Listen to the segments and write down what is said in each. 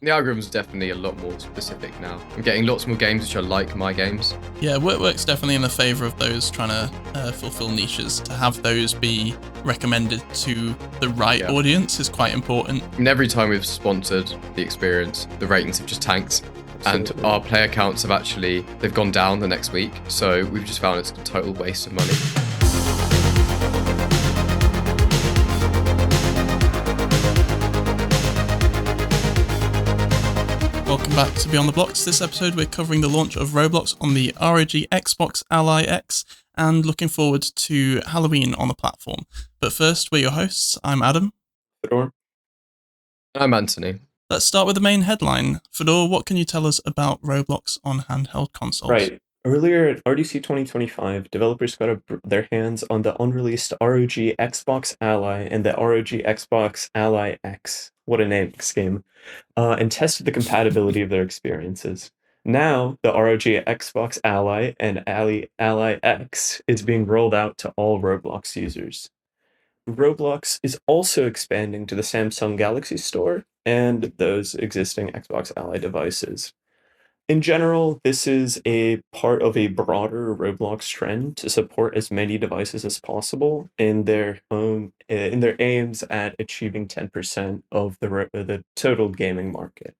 The algorithm's definitely a lot more specific now. I'm getting lots more games which are like my games. Yeah, work's definitely in the favour of those trying to fulfill niches. To have those be recommended to the right Yeah. audience is quite important. And every time we've sponsored the experience, the ratings have just tanked. And Absolutely. our player counts they've gone down the next week. So we've just found it's a total waste of money. Welcome back to Beyond the Blocks. This episode we're covering the launch of Roblox on the ROG Xbox Ally X and looking forward to Halloween on the platform. But first, we're your hosts. I'm Adam. Fedor? I'm Anthony. Let's start with the main headline. Fedor, what can you tell us about Roblox on handheld consoles? Right. Earlier at RDC 2025, developers got their hands on the unreleased ROG Xbox Ally and the ROG Xbox Ally X. What a name scheme. And tested the compatibility of their experiences. Now, the ROG Xbox Ally and Ally X is being rolled out to all Roblox users. Roblox is also expanding to the Samsung Galaxy Store and those existing Xbox Ally devices. In general, this is a part of a broader Roblox trend to support as many devices as possible in their aims at achieving 10% of the total gaming market.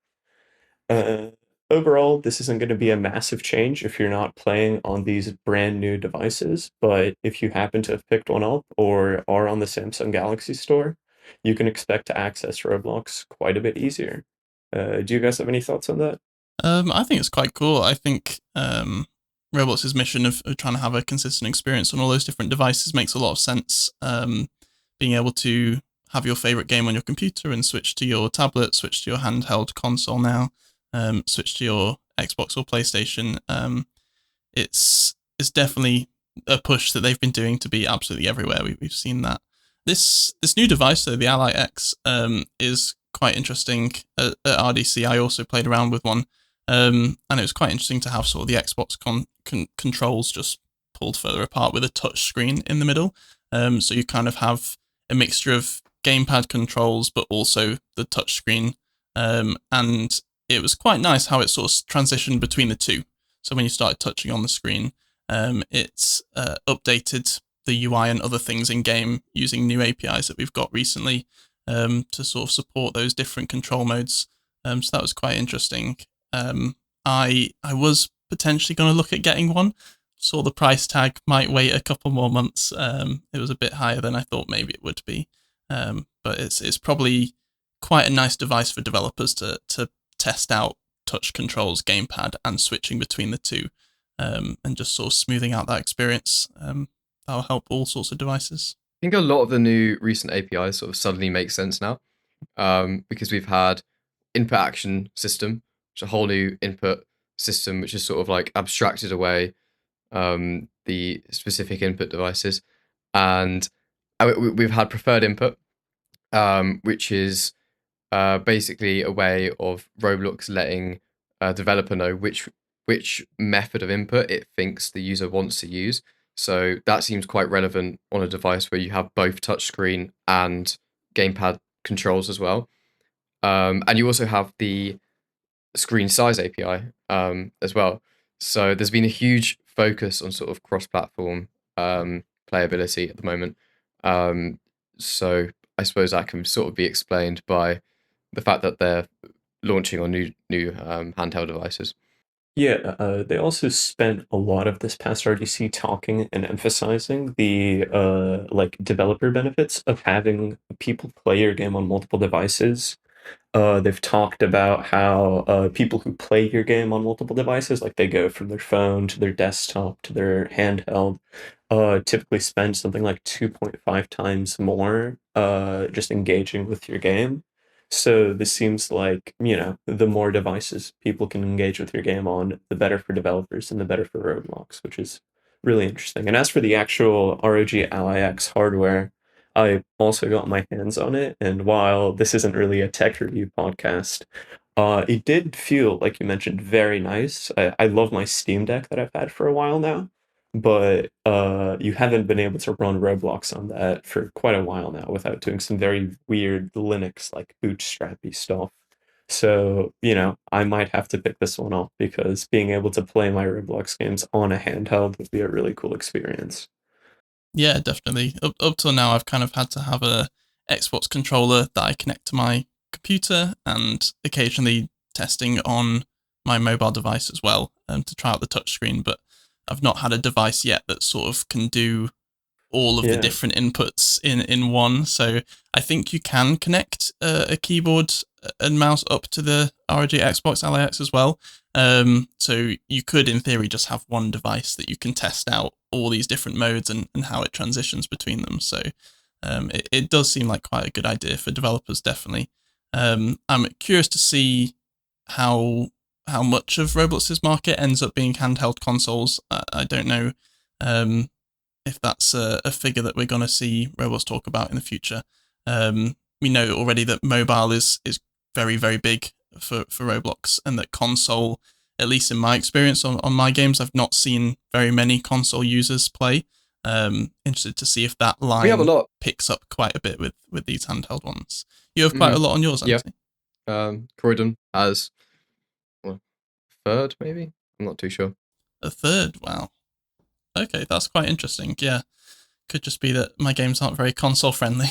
Uh, Overall, this isn't going to be a massive change if you're not playing on these brand new devices, but if you happen to have picked one up or are on the Samsung Galaxy Store, you can expect to access Roblox quite a bit easier. Do you guys have any thoughts on that? I think it's quite cool. I think Roblox's mission of trying to have a consistent experience on all those different devices makes a lot of sense. Being able to have your favorite game on your computer and switch to your tablet, switch to your handheld console now, switch to your Xbox or PlayStation. It's definitely a push that they've been doing to be absolutely everywhere. We've seen that. This new device, though, the Ally X, is quite interesting. At RDC, I also played around with one. And it was quite interesting to have sort of the Xbox controls just pulled further apart with a touch screen in the middle. So you kind of have a mixture of gamepad controls, but also the touch screen. And it was quite nice how it sort of transitioned between the two. So when you started touching on the screen, it's updated the UI and other things in game using new APIs that we've got recently to sort of support those different control modes. So that was quite interesting. I was potentially going to look at getting one. Saw the price tag, might wait a couple more months. It was a bit higher than I thought maybe it would be, but it's probably quite a nice device for developers to test out touch controls, gamepad, and switching between the two, and just sort of smoothing out that experience. That'll help all sorts of devices. I think a lot of the new recent APIs sort of suddenly make sense now, because we've had input action system, which is a whole new input system, which is sort of like abstracted away the specific input devices, and we've had preferred input, which is basically a way of Roblox letting a developer know which method of input it thinks the user wants to use. So that seems quite relevant on a device where you have both touchscreen and gamepad controls as well. And you also have the screen size API as well. So there's been a huge focus on sort of cross-platform playability at the moment. So I suppose that can sort of be explained by the fact that they're launching on new handheld devices. Yeah, they also spent a lot of this past RDC talking and emphasizing the like developer benefits of having people play your game on multiple devices. They've talked about how people who play your game on multiple devices, like they go from their phone to their desktop to their handheld, typically spend something like 2.5 times more just engaging with your game. So this seems like, the more devices people can engage with your game on, the better for developers and the better for Roblox, which is really interesting. And as for the actual ROG Ally X hardware, I also got my hands on it, and while this isn't really a tech review podcast, it did feel, like you mentioned, very nice. I love my Steam Deck that I've had for a while now, but you haven't been able to run Roblox on that for quite a while now without doing some very weird Linux like bootstrappy stuff. So, I might have to pick this one up because being able to play my Roblox games on a handheld would be a really cool experience. Yeah, definitely. Up till now, I've kind of had to have a Xbox controller that I connect to my computer, and occasionally testing on my mobile device as well, to try out the touchscreen. But I've not had a device yet that sort of can do all of the Yeah. different inputs in one. So I think you can connect a keyboard and mouse up to the ROG Xbox Ally X as well. So you could, in theory, just have one device that you can test out all these different modes and how it transitions between them. So it does seem like quite a good idea for developers, definitely. I'm curious to see how much of Roblox's market ends up being handheld consoles. I don't know if that's a figure that we're going to see Roblox talk about in the future. We know already that mobile is very, very big for Roblox, and that console, at least in my experience on my games, I've not seen very many console users play. Interested to see if that line We have a lot. picks up quite a bit with these handheld ones. You have quite a lot on yours, Yeah. Anthony. Croydon has a third, maybe? I'm not too sure. A third? Wow. Okay, that's quite interesting. Yeah. Could just be that my games aren't very console friendly.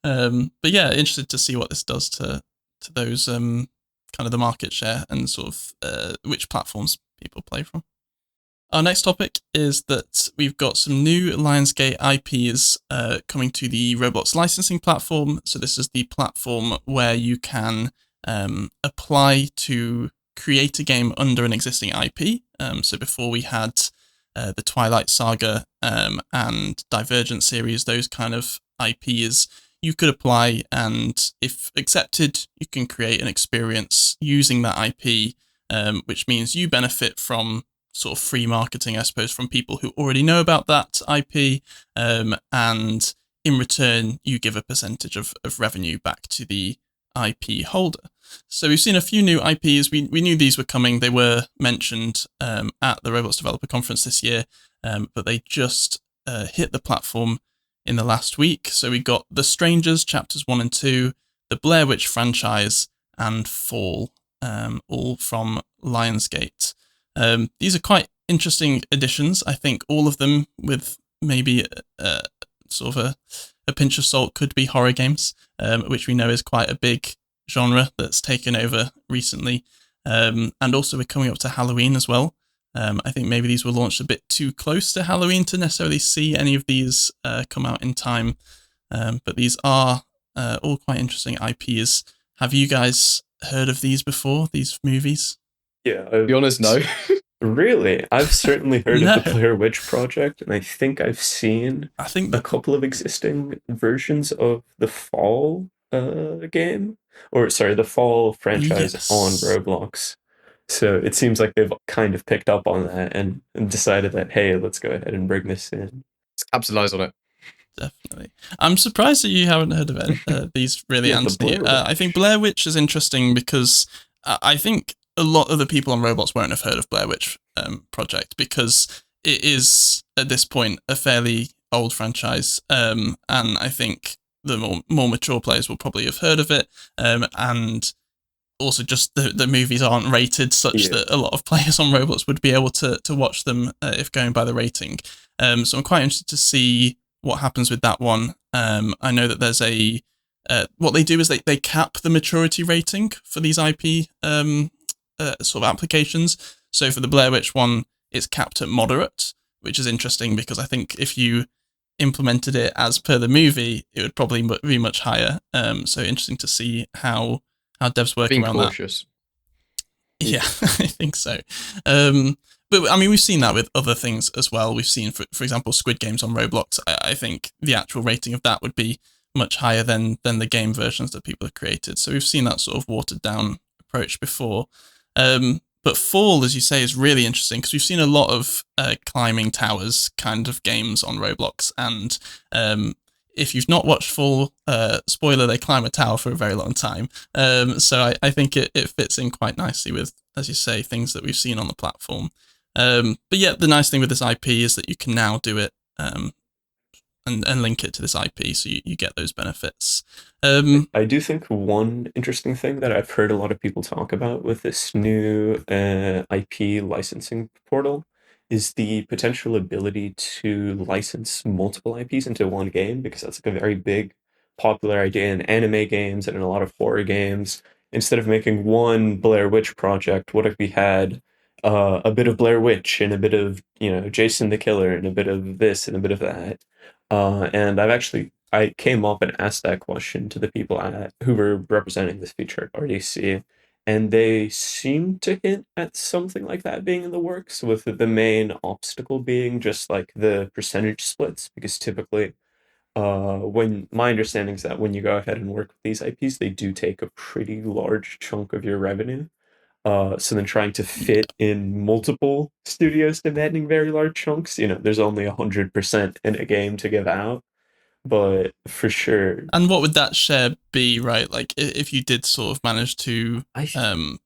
But yeah, interested to see what this does to those kind of the market share and sort of which platforms people play from. Our next topic is that we've got some new Lionsgate IPs coming to the Roblox licensing platform. So this is the platform where you can apply to create a game under an existing IP. So before we had the Twilight Saga and Divergent series, those kind of IPs, you could apply, and if accepted, you can create an experience using that IP, which means you benefit from sort of free marketing, I suppose, from people who already know about that IP, and in return, you give a percentage of revenue back to the IP holder. So we've seen a few new IPs. We knew these were coming. They were mentioned at the Roblox Developer Conference this year, but they just hit the platform in the last week. So we got The Strangers, Chapters 1 and 2, the Blair Witch franchise, and Fall, all from Lionsgate. These are quite interesting additions. I think all of them, with maybe sort of a pinch of salt, could be horror games, which we know is quite a big genre that's taken over recently. And also we're coming up to Halloween as well. I think maybe these were launched a bit too close to Halloween to necessarily see any of these come out in time. But these are all quite interesting IPs. Have you guys heard of these before, these movies? Yeah. To be honest, no. Really? I've certainly heard No. of the Blair Witch Project, and I think I've seen I think a couple of existing versions of the Fall game, or sorry, the Fall franchise on Yes. Roblox. So it seems like they've kind of picked up on that and decided that, hey, let's go ahead and bring this in. Let's capitalize on it. Definitely. I'm surprised that you haven't heard of these, really, Yeah, the Anthony. Blair I think Blair Witch is interesting because I think a lot of the people on Roblox won't have heard of Blair Witch Project, because it is, at this point, a fairly old franchise. And I think the more mature players will probably have heard of it. And also just the movies aren't rated such that a lot of players on Roblox would be able to watch them if going by the rating. So I'm quite interested to see what happens with that one. I know that there's what they do is they cap the maturity rating for these IP sort of applications. So for the Blair Witch one, it's capped at moderate, which is interesting because I think if you implemented it as per the movie, it would probably be much higher. So interesting to see how devs work Being around cautious. that. Yeah, I think so. But I mean, we've seen that with other things as well. We've seen, for example, Squid Games on Roblox. I think the actual rating of that would be much higher than the game versions that people have created. So we've seen that sort of watered down approach before. But Fall, as you say, is really interesting because we've seen a lot of climbing towers kind of games on Roblox. And if you've not watched Fall, spoiler, they climb a tower for a very long time. So I think it fits in quite nicely with, as you say, things that we've seen on the platform. But yeah, the nice thing with this IP is that you can now do it and link it to this IP, so you get those benefits. I do think one interesting thing that I've heard a lot of people talk about with this new IP licensing portal is the potential ability to license multiple IPs into one game, because that's like a very big popular idea in anime games and in a lot of horror games. Instead of making one Blair Witch project, what if we had a bit of Blair Witch and a bit of, Jason the Killer and a bit of this and a bit of that? And I came up and asked that question to the people who were representing this feature at RDC, and they seemed to hint at something like that being in the works, with the main obstacle being just like the percentage splits, because typically, when my understanding is that when you go ahead and work with these IPs, they do take a pretty large chunk of your revenue. So then trying to fit in multiple studios demanding very large chunks, there's only 100% in a game to give out. But for sure, And what would that share be, right? Like if you did sort of manage to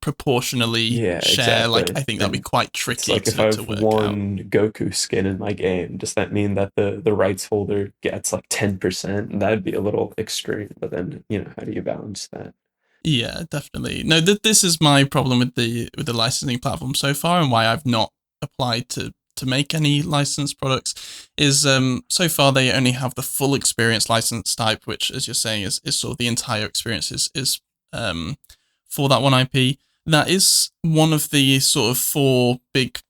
proportionally yeah, share, like exactly. I think that'd be quite It's tricky like if I to have work out. one Goku skin in my game, does that mean that the rights holder gets like 10%? That'd be a little extreme. But then, how do you balance that? Yeah, definitely. No, this is my problem with the licensing platform so far, and why I've not applied to make any licensed products is so far they only have the full experience license type, which, as you're saying, is sort of the entire experience is for that one IP. That is one of the sort of four big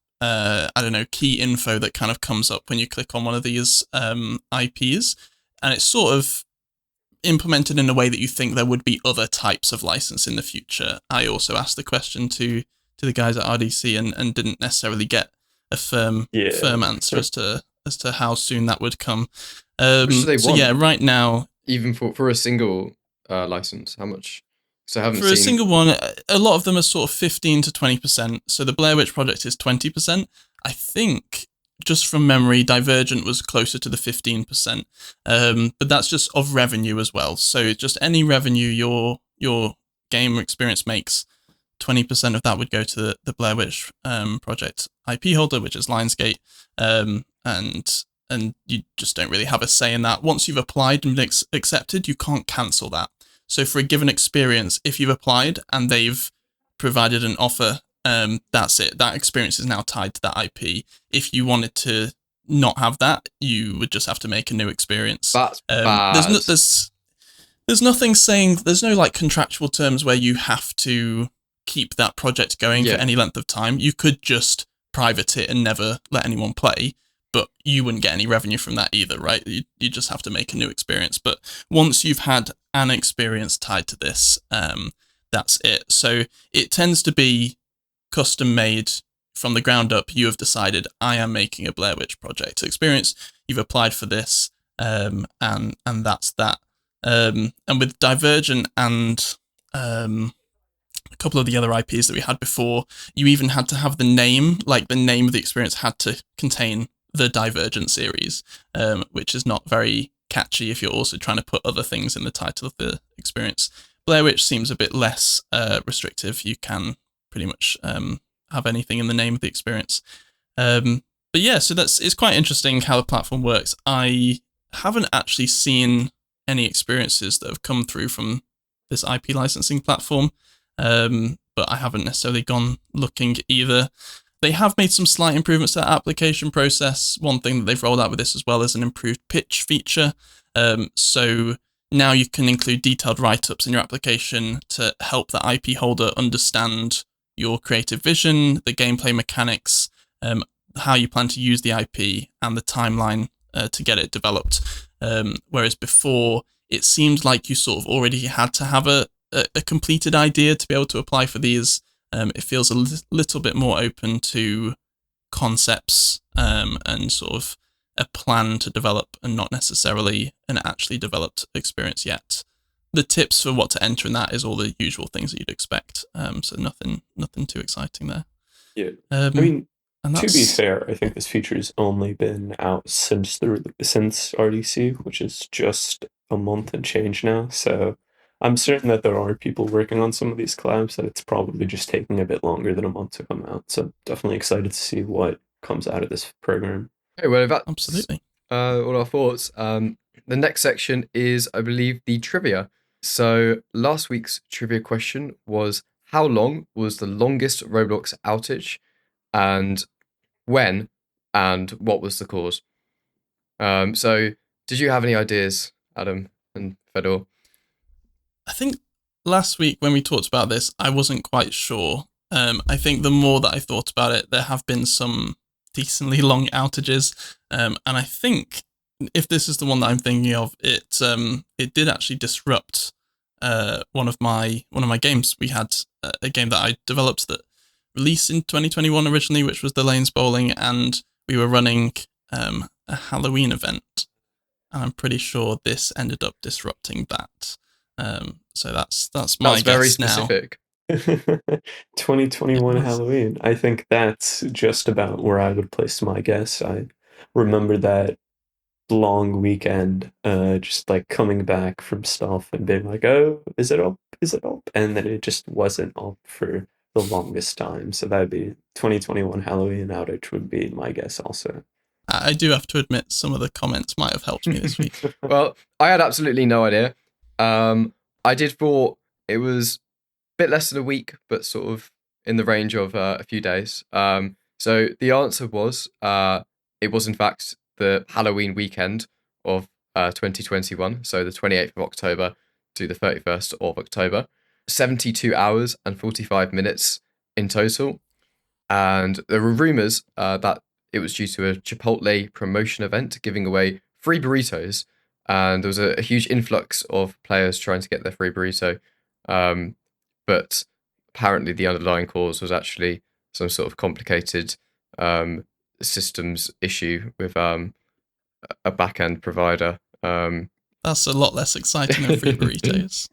key info that kind of comes up when you click on one of these IPs, and it's sort of implemented in a way that you think there would be other types of license in the future. I also asked the question to the guys at RDC and didn't necessarily get a firm answer as to how soon that would come. How much do they want? Yeah, right now, even for a single license, how much? So I haven't for seen a single one, a lot of them are sort of 15 to 20%. So the Blair Witch Project is 20%. I think, just from memory, Divergent was closer to the 15%. But that's just of revenue as well. So just any revenue your game experience makes, 20% of that would go to the Blair Witch Project IP holder, which is Lionsgate, and you just don't really have a say in that. Once you've applied and been accepted, you can't cancel that. So for a given experience, if you've applied and they've provided an offer, that's it. That experience is now tied to that IP. If you wanted to not have that, you would just have to make a new experience. That's bad. There's nothing saying, there's no like contractual terms where you have to keep that project going for any length of time. You could just private it and never let anyone play, but you wouldn't get any revenue from that either, right? You just have to make a new experience. But once you've had an experience tied to this, that's it. So it tends to be custom made from the ground up. You have decided, I am making a Blair Witch Project experience. You've applied for this, and that's that. And with Divergent and a couple of the other IPs that we had before, you even had to have the name, like the name of the experience had to contain the Divergent series, which is not very catchy if you're also trying to put other things in the title of the experience. Blair Witch seems a bit less restrictive. You can pretty much have anything in the name of the experience. But yeah, so it's quite interesting how the platform works. I haven't actually seen any experiences that have come through from this IP licensing platform, but I haven't necessarily gone looking either. They have made some slight improvements to that application process. One thing that they've rolled out with this as well is an improved pitch feature. So now you can include detailed write-ups in your application to help the IP holder understand your creative vision, the gameplay mechanics, how you plan to use the IP, and the timeline to get it developed. Whereas before, it seemed like you sort of already had to have a completed idea to be able to apply for these. It feels a little bit more open to concepts and sort of a plan to develop, and not necessarily an actually developed experience yet. The tips for what to enter in that is all the usual things that you'd expect. So nothing too exciting there. Yeah. I mean, to be fair, I think this feature's only been out since RDC, which is just a month and change now. So I'm certain that there are people working on some of these collabs, that it's probably just taking a bit longer than a month to come out. So definitely excited to see what comes out of this program. Hey, well, Absolutely. all our thoughts. The next section is, I believe, the trivia. So last week's trivia question was, how long was the longest Roblox outage, and when, and what was the cause? So did you have any ideas, Adam and Fedor? I think last week when we talked about this, I wasn't quite sure. I think the more that I thought about it, there have been some decently long outages, and I think if this is the one that I'm thinking of, it did actually disrupt one of my games. We had a game that I developed that released in 2021 originally, which was the Lanes Bowling, and we were running a Halloween event, and I'm pretty sure this ended up disrupting that. So that's my That's very guess now. specific. 2021 It was. Halloween. I think that's just about where I would place my guess. I remember that long weekend, just like coming back from stuff and being like, "Oh, is it up? Is it up?" And then it just wasn't up for the longest time. So that'd be 2021 Halloween outage would be my guess also. I do have to admit, some of the comments might have helped me this week. Well, I had absolutely no idea. I did thought it was a bit less than a week, but sort of in the range of a few days. So the answer was, it was in fact the Halloween weekend of 2021, so the 28th of October to the 31st of October. 72 hours and 45 minutes in total. And there were rumors that it was due to a Chipotle promotion event giving away free burritos. And there was a huge influx of players trying to get their free burrito. But apparently the underlying cause was actually some sort of complicated systems issue with a back-end provider. That's a lot less exciting than free burritos.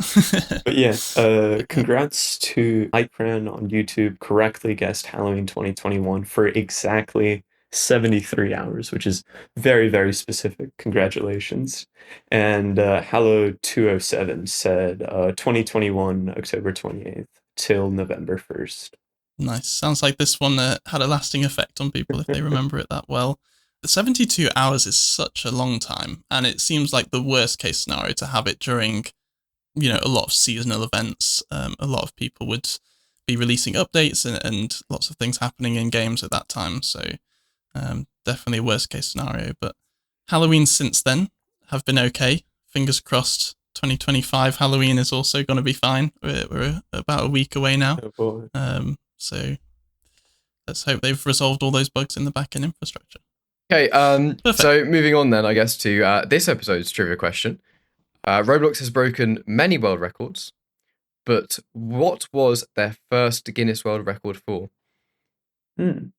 But yeah, congrats to Ipran on YouTube, correctly guessed Halloween 2021 for exactly 73 hours, which is very, very specific. Congratulations. And Hallow207 said 2021, October 28th till November 1st. Nice. Sounds like this one had a lasting effect on people if they remember it that well. 72 hours is such a long time, and it seems like the worst case scenario to have it during, a lot of seasonal events. A lot of people would be releasing updates and lots of things happening in games at that time. So definitely a worst case scenario. But Halloween since then have been okay. Fingers crossed 2025 Halloween is also going to be fine. We're about a week away now. Oh boy. So let's hope they've resolved all those bugs in the back-end infrastructure. Okay, Perfect. So moving on then, I guess, to this episode's trivia question. Roblox has broken many world records, but what was their first Guinness World Record for?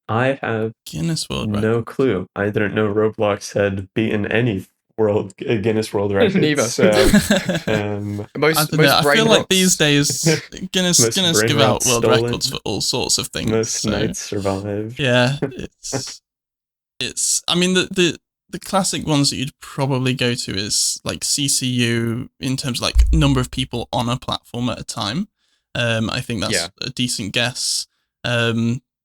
I have Guinness World no Record. clue. I didn't know Roblox had beaten any Guinness World Records. Neither. So, Most I don't know. I brain feel like rots. these days Guinness brain give out rots world stolen. records for all sorts of things. Most so, nights survived. yeah, it's. I mean, the classic ones that you'd probably go to is like CCU in terms of like number of people on a platform at a time. I think that's a decent guess.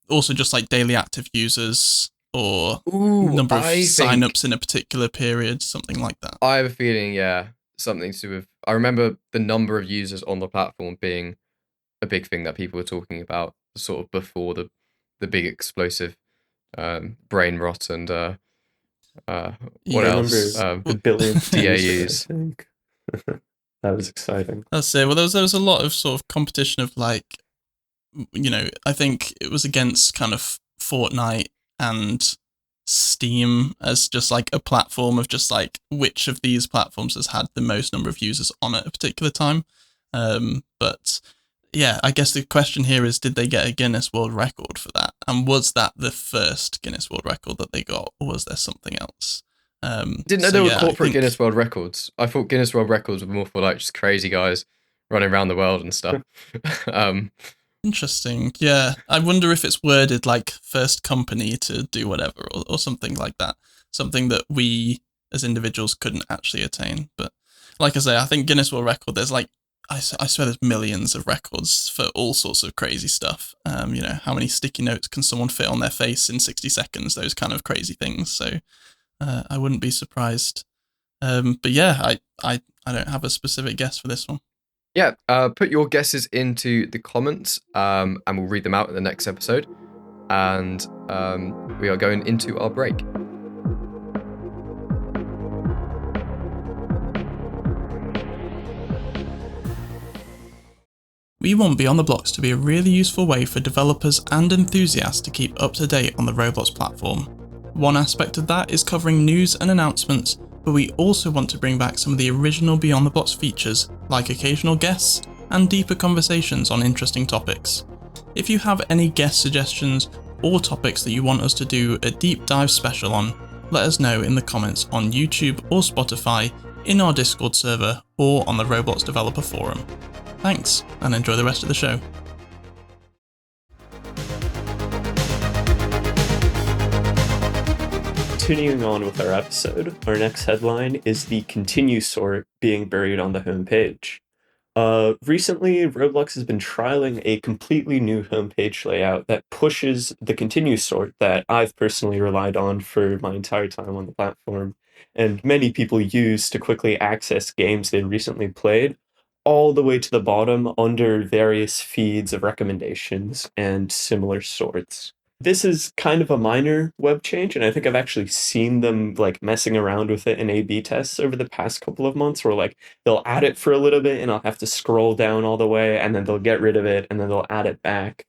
Also, just like daily active users or number of signups in a particular period, something like that. I have a feeling, something to do with. I remember the number of users on the platform being a big thing that people were talking about, sort of before the big explosive brain rot and what else? The billionth DAUs. I think. That was exciting. That's it. Well, there was a lot of sort of competition of like, I think it was against kind of Fortnite and Steam as just like a platform of just like which of these platforms has had the most number of users on it at a particular time. But yeah, I guess the question here is, did they get a Guinness World Record for that? And was that the first Guinness World Record that they got, or was there something else? Didn't know there were corporate Guinness World Records. I thought Guinness World Records were more for like just crazy guys running around the world and stuff. Interesting. Yeah. I wonder if it's worded like first company to do whatever or something like that. Something that we as individuals couldn't actually attain. But like I say, I think Guinness World Record, there's like, I swear there's millions of records for all sorts of crazy stuff. How many sticky notes can someone fit on their face in 60 seconds? Those kind of crazy things. So I wouldn't be surprised. But yeah, I don't have a specific guess for this one. Yeah, put your guesses into the comments, and we'll read them out in the next episode. And we are going into our break. We want Beyond the Blocks to be a really useful way for developers and enthusiasts to keep up to date on the Roblox platform. One aspect of that is covering news and announcements, but we also want to bring back some of the original Beyond the Blocks features, like occasional guests and deeper conversations on interesting topics. If you have any guest suggestions or topics that you want us to do a deep dive special on, let us know in the comments on YouTube or Spotify, in our Discord server, or on the Roblox Developer Forum. Thanks, and enjoy the rest of the show. Continuing on with our episode, our next headline is the continue sort being buried on the homepage. Recently, Roblox has been trialing a completely new homepage layout that pushes the continue sort that I've personally relied on for my entire time on the platform, and many people use to quickly access games they recently played, all the way to the bottom under various feeds of recommendations and similar sorts. This is kind of a minor web change, and I think I've actually seen them like messing around with it in A/B tests over the past couple of months, where like they'll add it for a little bit and I'll have to scroll down all the way, and then they'll get rid of it and then they'll add it back.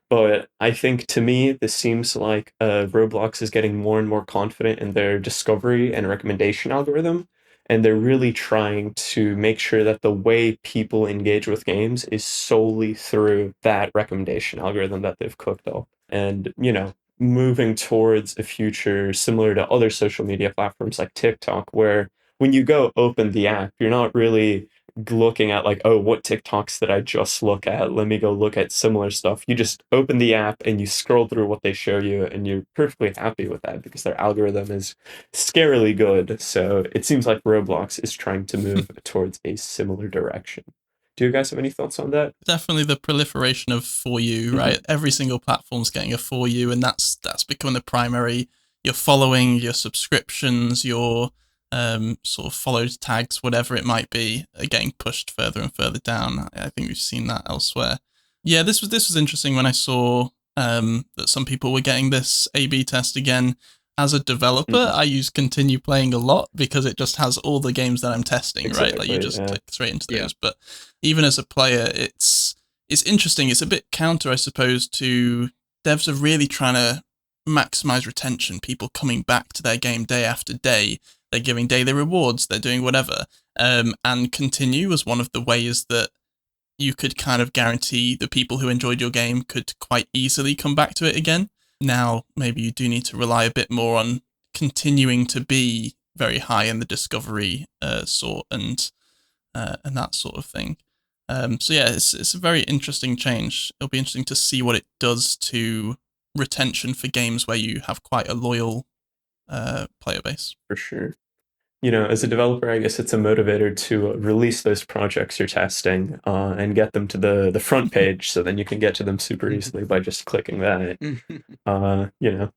But I think to me, this seems like Roblox is getting more and more confident in their discovery and recommendation algorithm, and they're really trying to make sure that the way people engage with games is solely through that recommendation algorithm that they've cooked up. And, you know, moving towards a future similar to other social media platforms like TikTok, where when you go open the app, you're not really looking at like, oh, what TikToks did I just look at? Let me go look at similar stuff. You just open the app and you scroll through what they show you, and you're perfectly happy with that because their algorithm is scarily good. So it seems like Roblox is trying to move towards a similar direction. Do you guys have any thoughts on that? Definitely the proliferation of For You, right? Every single platform's getting a For You, and that's becoming the primary. Your following, your subscriptions, your sort of followed tags, whatever it might be, are getting pushed further and further down. I think we've seen that elsewhere. Yeah, this was interesting when I saw that some people were getting this A/B test again. As a developer, I use continue playing a lot because it just has all the games that I'm testing, right? Like you just click straight into those. But even as a player, it's interesting. It's a bit counter, I suppose, to devs are really trying to maximize retention, people coming back to their game day after day. They're giving daily rewards, they're doing whatever. And continue was one of the ways that you could kind of guarantee the people who enjoyed your game could quite easily come back to it again. Now, maybe you do need to rely a bit more on continuing to be very high in the discovery sort and that sort of thing. So yeah, it's a very interesting change. It'll be interesting to see what it does to retention for games where you have quite a loyal player base. For sure. You know, as a developer, I guess it's a motivator to release those projects you're testing and get them to the front page, so then you can get to them super easily by just clicking that. You know.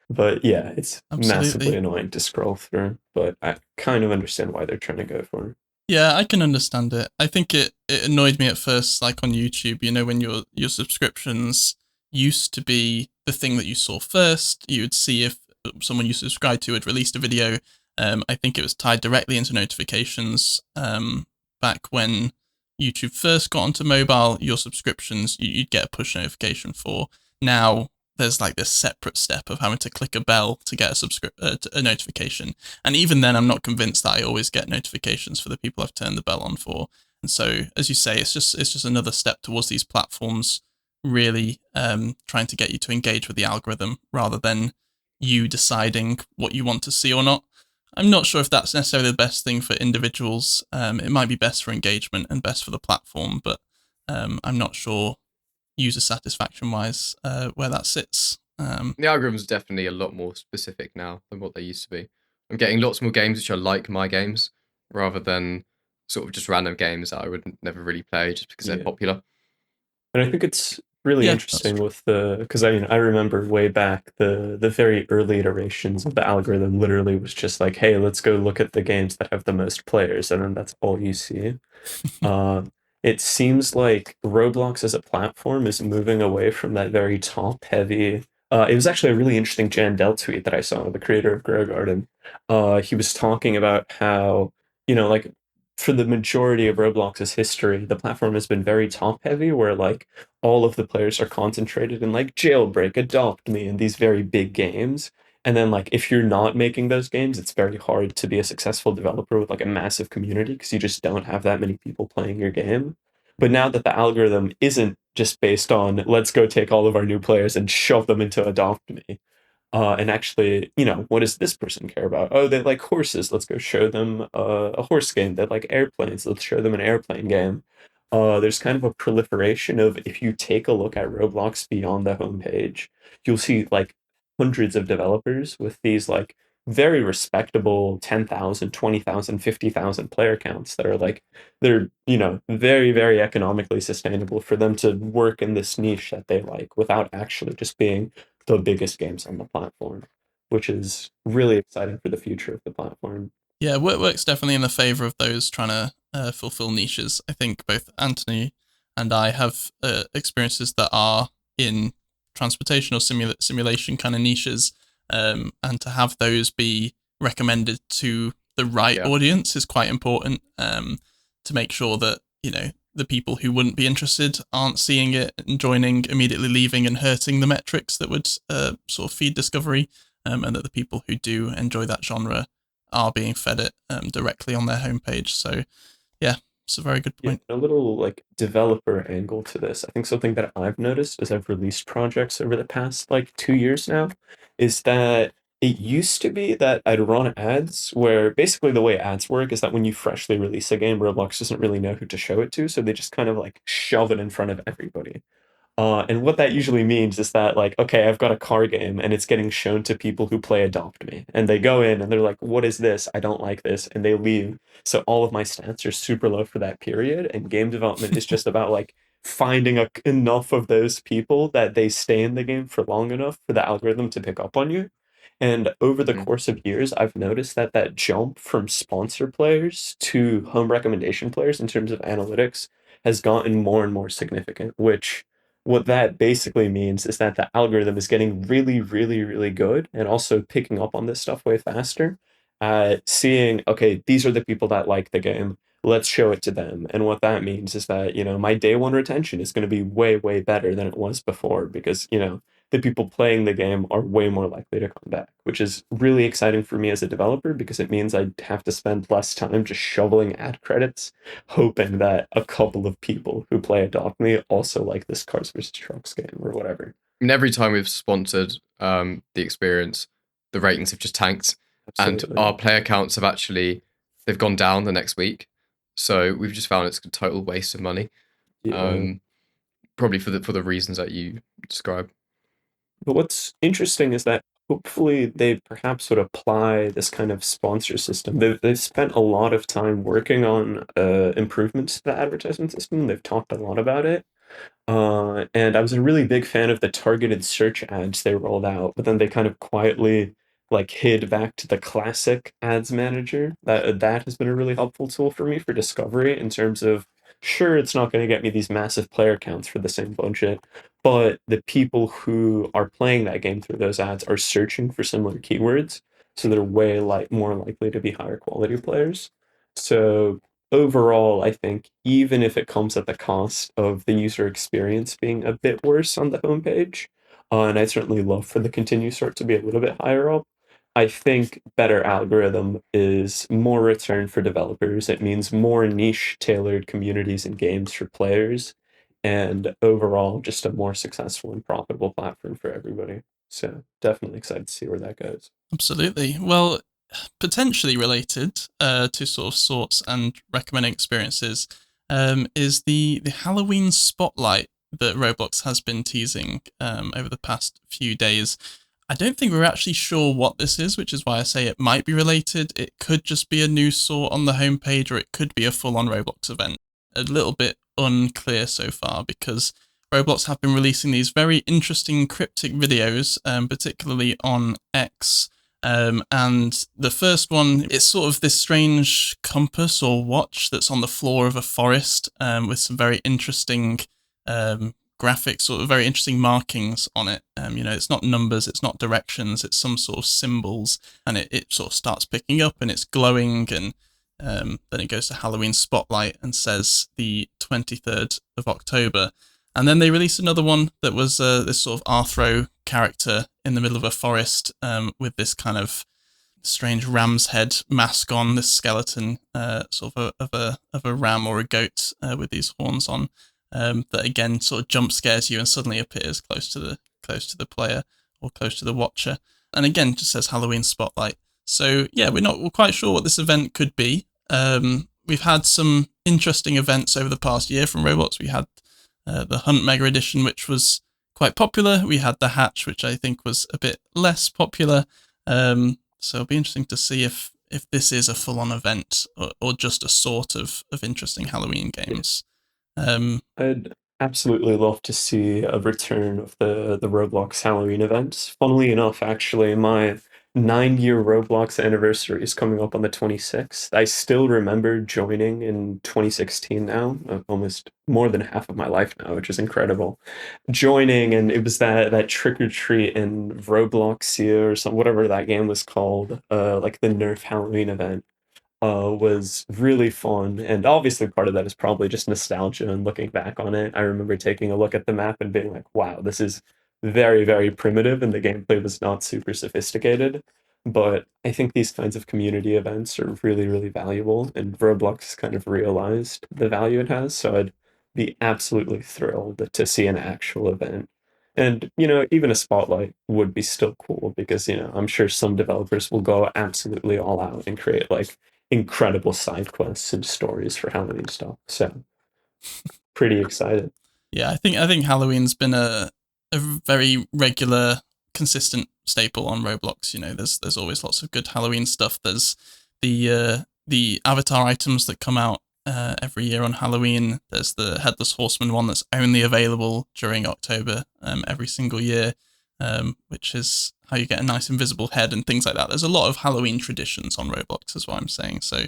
But yeah, it's massively annoying to scroll through, but I kind of understand why they're trying to go for it. Yeah, I can understand it. I think it annoyed me at first, like on YouTube, you know, when your subscriptions used to be the thing that you saw first. You would see if someone you subscribed to had released a video. I think it was tied directly into notifications. Back when YouTube first got onto mobile, your subscriptions, you'd get a push notification for. Now, there's like this separate step of having to click a bell to get a notification. And even then, I'm not convinced that I always get notifications for the people I've turned the bell on for. And so, as you say, it's just another step towards these platforms really trying to get you to engage with the algorithm rather than you deciding what you want to see or not. I'm not sure if that's necessarily the best thing for individuals. It might be best for engagement and best for the platform, but I'm not sure user satisfaction-wise where that sits. The algorithm's definitely a lot more specific now than what they used to be. I'm getting lots more games which are like my games, rather than sort of just random games that I would never really play just because they're popular. And I think it's really Yeah, that's interesting true. with because I mean I remember way back the very early iterations of the algorithm literally was just like, hey, let's go look at the games that have the most players, and then that's all you see. Uh, it seems like Roblox as a platform is moving away from that very top heavy. It was actually a really interesting Jandel tweet that I saw, the creator of Grow Garden. He was talking about how, like for the majority of Roblox's history, the platform has been very top heavy, where like all of the players are concentrated in like Jailbreak, Adopt Me, and these very big games. And then like if you're not making those games, it's very hard to be a successful developer with like a massive community because you just don't have that many people playing your game. But now that the algorithm isn't just based on let's go take all of our new players and shove them into Adopt Me, and actually, what does this person care about? Oh, they like horses. Let's go show them a horse game. They like airplanes. Let's show them an airplane game. There's kind of a proliferation of if you take a look at Roblox beyond the homepage, you'll see like hundreds of developers with these like very respectable 10,000, 20,000, 50,000 player counts that are like they're very very economically sustainable for them to work in this niche that they like without actually just being the biggest games on the platform, which is really exciting for the future of the platform. Yeah, work's definitely in the favor of those trying to fulfill niches. I think both Anthony and I have experiences that are in transportation or simulation kind of niches, and to have those be recommended to the right Yeah. audience is quite important, to make sure that the people who wouldn't be interested aren't seeing it and joining, immediately leaving and hurting the metrics that would sort of feed discovery, and that the people who do enjoy that genre are being fed it directly on their homepage. So yeah, it's a very good Yeah, point. a little like developer angle to this. I think something that I've noticed as I've released projects over the past like 2 years now is that it used to be that I'd run ads where basically the way ads work is that when you freshly release a game, Roblox doesn't really know who to show it to, so they just kind of like shove it in front of everybody. And what that usually means is that, like, okay, I've got a car game and it's getting shown to people who play Adopt Me. And they go in and they're like, what is this? I don't like this. And they leave. So all of my stats are super low for that period. And game development is just about, like, finding enough of those people that they stay in the game for long enough for the algorithm to pick up on you. And over the Mhm. course of years, I've noticed that that jump from sponsor players to home recommendation players in terms of analytics has gotten more and more significant, which what that basically means is that the algorithm is getting really, really, really good and also picking up on this stuff way faster. Seeing, okay, these are the people that like the game. Let's show it to them. And what that means is that, my day one retention is going to be way, way better than it was before because, the people playing the game are way more likely to come back, which is really exciting for me as a developer because it means I have to spend less time just shoveling ad credits hoping that a couple of people who play Adopt Me also like this Cars vs. Trucks game or whatever. And every time we've sponsored the experience, the ratings have just tanked, and Absolutely. our player counts have actually they've gone down the next week. So we've just found it's a total waste of money. Yeah. Probably for the reasons that you described. But what's interesting is that hopefully they perhaps would apply this kind of sponsor system. They've spent a lot of time working on improvements to the advertisement system. They've talked a lot about it. And I was a really big fan of the targeted search ads they rolled out, but then they kind of quietly like hid back to the classic ads manager. That has been a really helpful tool for me for discovery in terms of sure it's not going to get me these massive player counts for the same budget, but the people who are playing that game through those ads are searching for similar keywords, so they're way like more likely to be higher quality players. So overall, I think even if it comes at the cost of the user experience being a bit worse on the homepage, and I'd certainly love for the continue sort to be a little bit higher up, I think better algorithm is more return for developers. It means more niche tailored communities and games for players, and overall, just a more successful and profitable platform for everybody. So definitely excited to see where that goes. Absolutely. Well, potentially related to sort of sorts and recommending experiences, is the Halloween spotlight that Roblox has been teasing over the past few days. I don't think we're actually sure what this is, which is why I say it might be related. It could just be a new sort on the homepage, or it could be a full-on Roblox event. A little bit unclear so far because Roblox have been releasing these very interesting cryptic videos, particularly on X. And the first one, it's sort of this strange compass or watch that's on the floor of a forest, with some very interesting graphics, sort of very interesting markings on it. It's not numbers, it's not directions, it's some sort of symbols, and it sort of starts picking up and it's glowing, and then it goes to Halloween Spotlight and says the 23rd of October. And then they released another one that was this sort of Arthro character in the middle of a forest, with this kind of strange ram's head mask on, this skeleton sort of of a ram or a goat with these horns on, that again sort of jump scares you and suddenly appears close to the player or close to the watcher. And again, just says Halloween Spotlight. So yeah, we're quite sure what this event could be. We've had some interesting events over the past year from Roblox. We had the Hunt Mega Edition, which was quite popular. We had the Hatch, which I think was a bit less popular. So it'll be interesting to see if this is a full-on event or just a sort of interesting Halloween games. I'd absolutely love to see a return of the Roblox Halloween event. Funnily enough, actually, my 9-year Roblox anniversary is coming up on the 26th. I still remember joining in 2016 now, almost more than half of my life now, which is incredible. Joining, and it was that trick or treat in Robloxia or some whatever that game was called, like the Nerf Halloween event. Was really fun, and obviously part of that is probably just nostalgia and looking back on it. I remember taking a look at the map and being like, wow, this is very, very primitive, and the gameplay was not super sophisticated. But I think these kinds of community events are really, really valuable, and Roblox kind of realized the value it has, so I'd be absolutely thrilled to see an actual event. And, even a spotlight would be still cool because, I'm sure some developers will go absolutely all out and create like incredible side quests and stories for Halloween stuff. So pretty excited. Yeah, I think Halloween's been a very regular, consistent staple on Roblox. There's always lots of good Halloween stuff. There's the avatar items that come out every year on Halloween. There's the Headless Horseman one that's only available during October every single year, which is how you get a nice invisible head and things like that. There's a lot of Halloween traditions on Roblox, is what I'm saying. So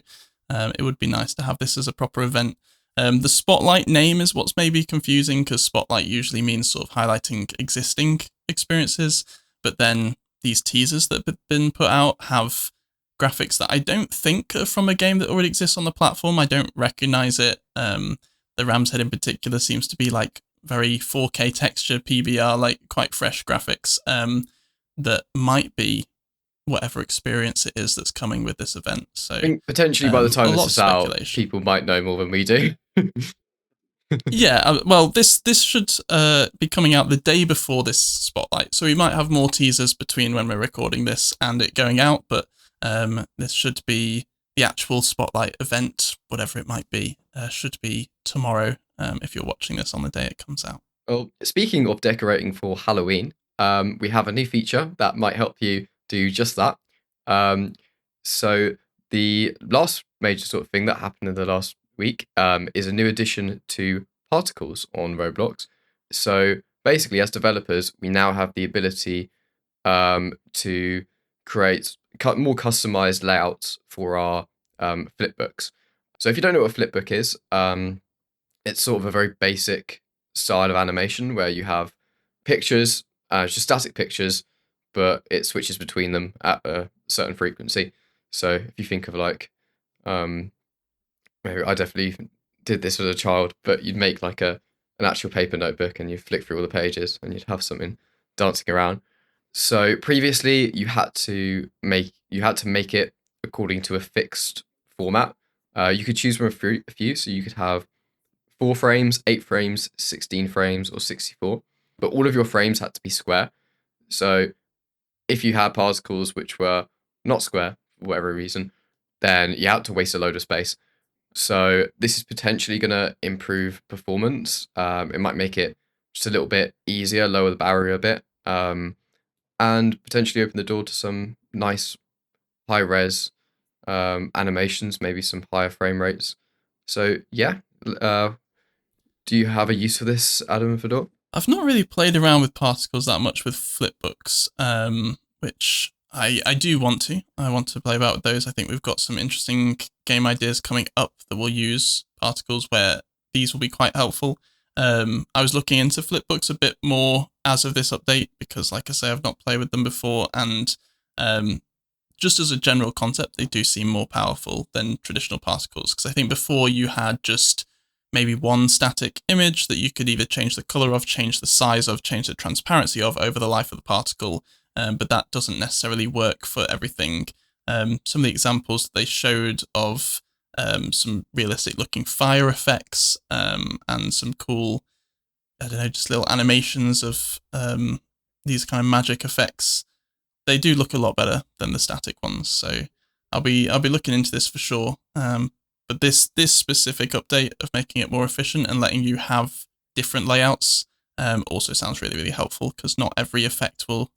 it would be nice to have this as a proper event. The Spotlight name is what's maybe confusing, because Spotlight usually means sort of highlighting existing experiences, but then these teasers that have been put out have graphics that I don't think are from a game that already exists on the platform. I don't recognize it. The Ram's Head in particular seems to be like very 4K texture, PBR, like quite fresh graphics, that might be whatever experience it is that's coming with this event. So I think potentially by the time a lot this is of out, speculation. people might know more than we do. Yeah, well, this should be coming out the day before this Spotlight, so we might have more teasers between when we're recording this and it going out, but this should be the actual Spotlight event, whatever it might be, should be tomorrow, if you're watching this on the day it comes out. Well, speaking of decorating for Halloween, we have a new feature that might help you do just that. So the last major sort of thing that happened in the last week is a new addition to particles on Roblox. So basically, as developers, we now have the ability to create more customized layouts for our flipbooks. So if you don't know what a flipbook is, it's sort of a very basic style of animation where you have pictures, just static pictures, but it switches between them at a certain frequency. So if you think of like, maybe I definitely did this as a child, but you'd make like an actual paper notebook and you flick through all the pages and you'd have something dancing around. So previously you had to make it according to a fixed format. You could choose from a few, so you could have 4 frames, 8 frames, 16 frames, or 64. But all of your frames had to be square. So if you had particles which were not square for whatever reason, then you had to waste a load of space. So this is potentially going to improve performance. It might make it just a little bit easier, lower the barrier a bit, and potentially open the door to some nice high-res animations, maybe some higher frame rates. So yeah, do you have a use for this, Adam and Fedor? I've not really played around with particles that much with flipbooks, which I do want to. I want to play about with those. I think we've got some interesting game ideas coming up that will use particles where these will be quite helpful. I was looking into flipbooks a bit more as of this update because, like I say, I've not played with them before, and just as a general concept, they do seem more powerful than traditional particles. Because I think before you had just maybe one static image that you could either change the color of, change the size of, change the transparency of over the life of the particle, but that doesn't necessarily work for everything. Some of the examples that they showed of some realistic looking fire effects and some cool, I don't know, just little animations of these kind of magic effects. They do look a lot better than the static ones, so I'll be looking into this for sure. But this specific update of making it more efficient and letting you have different layouts also sounds really, really helpful because not every effect will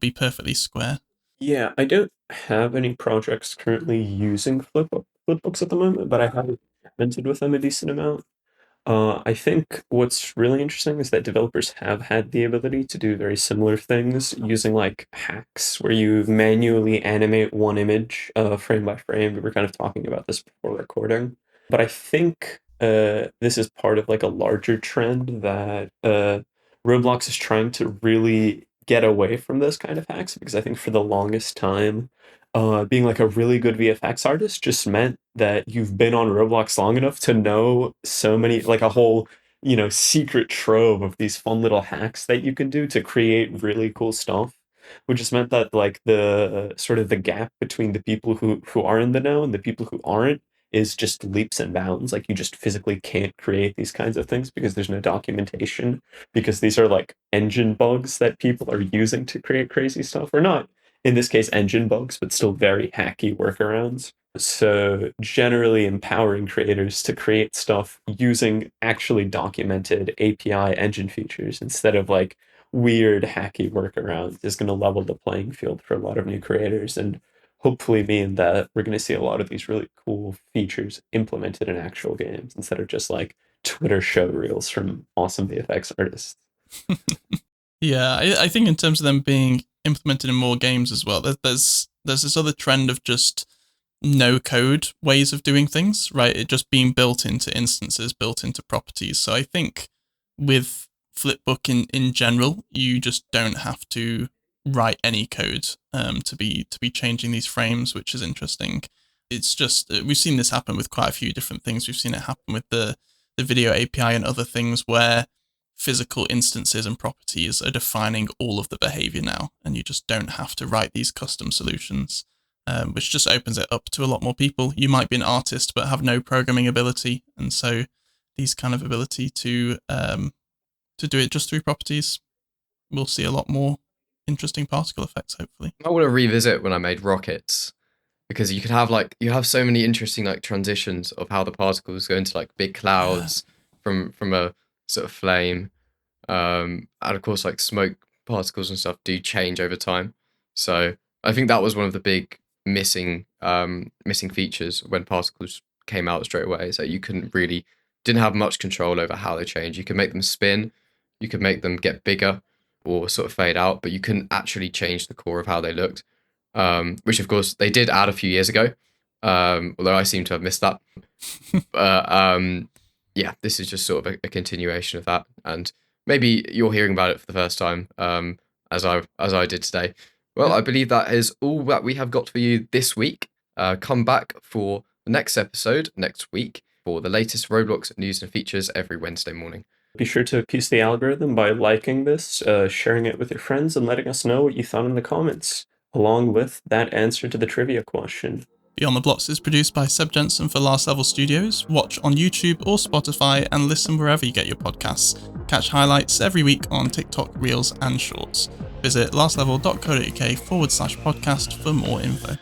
be perfectly square. Yeah, I don't have any projects currently using flipbooks at the moment, but I have experimented with them a decent amount. I think what's really interesting is that developers have had the ability to do very similar things using like hacks where you manually animate one image frame by frame. We were kind of talking about this before recording. But I think this is part of like a larger trend that Roblox is trying to really get away from those kind of hacks because I think for the longest time, being like a really good VFX artist just meant that you've been on Roblox long enough to know so many, like a whole, secret trove of these fun little hacks that you can do to create really cool stuff. Which just meant that like the sort of the gap between the people who are in the know and the people who aren't is just leaps and bounds. Like you just physically can't create these kinds of things because there's no documentation, because these are like engine bugs that people are using to create crazy stuff, or not in this case engine bugs, but still very hacky workarounds. So generally empowering creators to create stuff using actually documented API engine features instead of like weird hacky workarounds is going to level the playing field for a lot of new creators, and hopefully mean that we're going to see a lot of these really cool features implemented in actual games instead of just like Twitter show reels from awesome VFX artists. Yeah, I think in terms of them being implemented in more games as well, there's this other trend of just no code ways of doing things, right? It just being built into instances, built into properties. So I think with Flipbook in general, you just don't have to write any code to be changing these frames, which is interesting. It's just we've seen this happen with quite a few different things. We've seen it happen with the video API and other things where physical instances and properties are defining all of the behavior now, and you just don't have to write these custom solutions, which just opens it up to a lot more people. You might be an artist but have no programming ability, and so these kind of ability to do it just through properties, we'll see a lot more interesting particle effects, hopefully. I want to revisit when I made rockets, because you have so many interesting like transitions of how the particles go into like big clouds from a sort of flame, and of course like smoke particles and stuff do change over time. So I think that was one of the big missing features when particles came out straight away. So you didn't have much control over how they change. You could make them spin, you could make them get bigger or sort of fade out, but you couldn't actually change the core of how they looked, which of course they did add a few years ago, although I seem to have missed that. Yeah, this is just sort of a continuation of that, and maybe you're hearing about it for the first time, as I did today. Well, I believe that is all that we have got for you this week. Come back for the next episode next week for the latest Roblox news and features every Wednesday morning. Be sure to appease the algorithm by liking this, sharing it with your friends, and letting us know what you thought in the comments, along with that answer to the trivia question. Beyond the Blox is produced by Seb Jensen for Last Level Studios. Watch on YouTube or Spotify and listen wherever you get your podcasts. Catch highlights every week on TikTok, Reels and Shorts. Visit lastlevel.co.uk/podcast for more info.